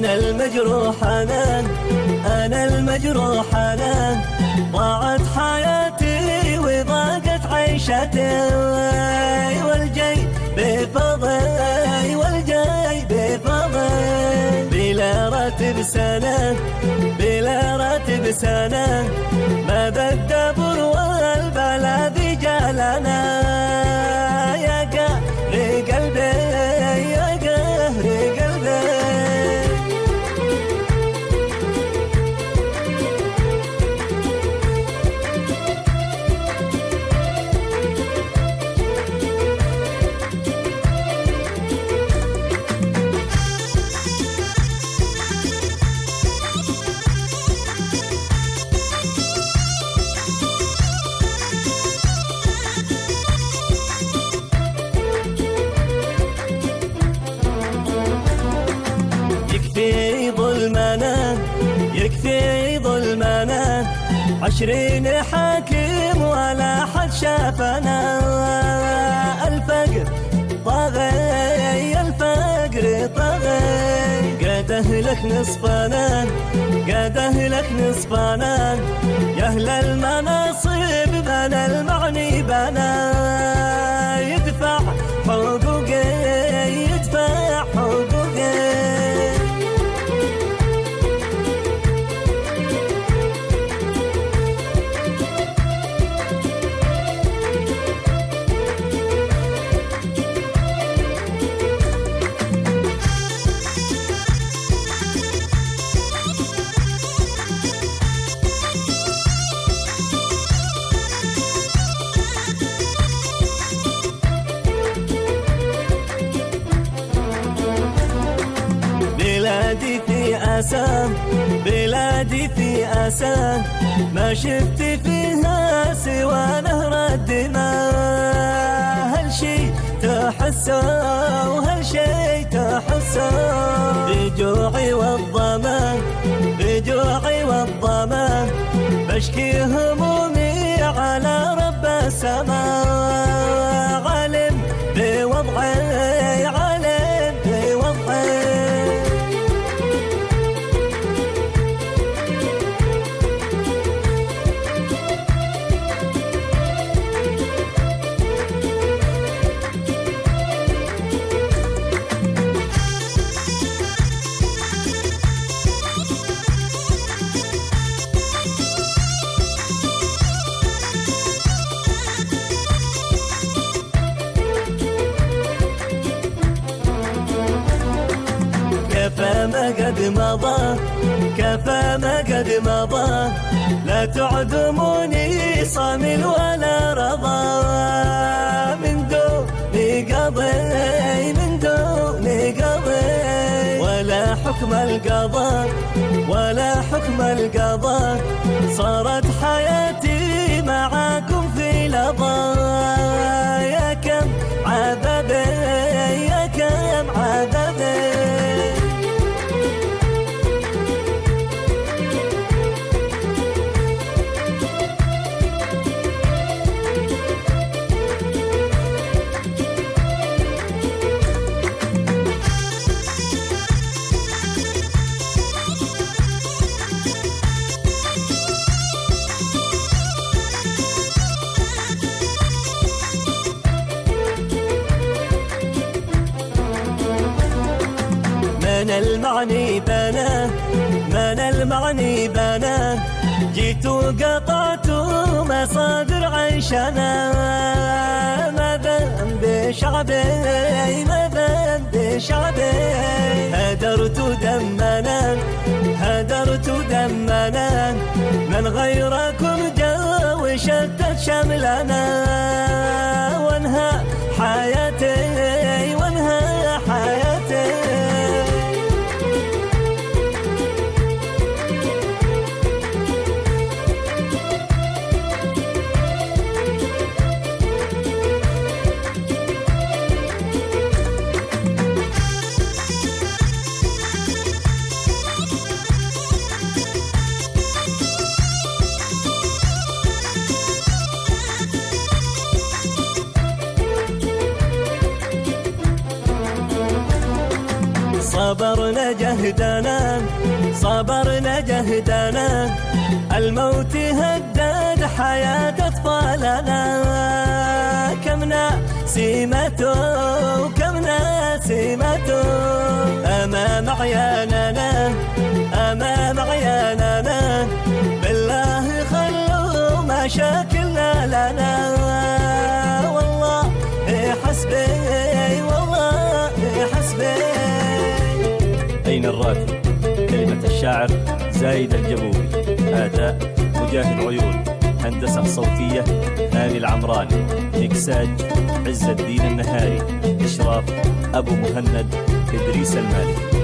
أنا المجروح أنا ضاعت حياتي وضاقت عيشتي والجاي بفضل والجاي بفضل بلا راتب سنة بلا راتب سنة ماذا الدبر والبلا ذي جالنا يا قهر قلبي يا قهر قلبي. يكفي ظلمنا يكفي ظلمنا 20 حاكم ولا حد شافنا الفقر طاغي الفقر طاغي قد أهلك نصفنا قد أهلك نصفنا يا أهل المناصب بنا المعني بنا يدفع حقوقي يدفع حقوقي. بلادي في أسى بلادي في أسى ما شفت فيها سوى نهر الدماء هالشي تحسه وهالشي تحسه بجوعي والظما بجوعي والظما بشكي همومي على رب السماء علم بوضعي علم بوضعي. كفى ما قد مضى كفى ما قد مضى لا تعدموني صامل ولا رضا من دون قضي من دون قضي ولا حكم القضاء ولا حكم القضاء صارت حياتي معاكم في لظى يا كم عذابي يا كم عذابي. من المعني بنا من المعني بنا جيت وقطعت مصادر عيشنا ما ذنب شعبي ما ذنب شعبي هدرت دمنا هدرت دمنا من غيركم جا وشتت شملنا وانهى حياتي وانهى حياتي. صبرنا جهدنا الموت هدد حياة أطفالنا. كمنا سمته أمام عياننا بالله خلوا مشاكلنا لنا. والله حسبي. أين الراكب؟ كلمة الشاعر زايد الجبوبي، أداء مجاهد عيون، هندسة صوتية هاني العمراني، مكساج عز الدين النهاري، إشراف أبو مهند إدريس المالكي.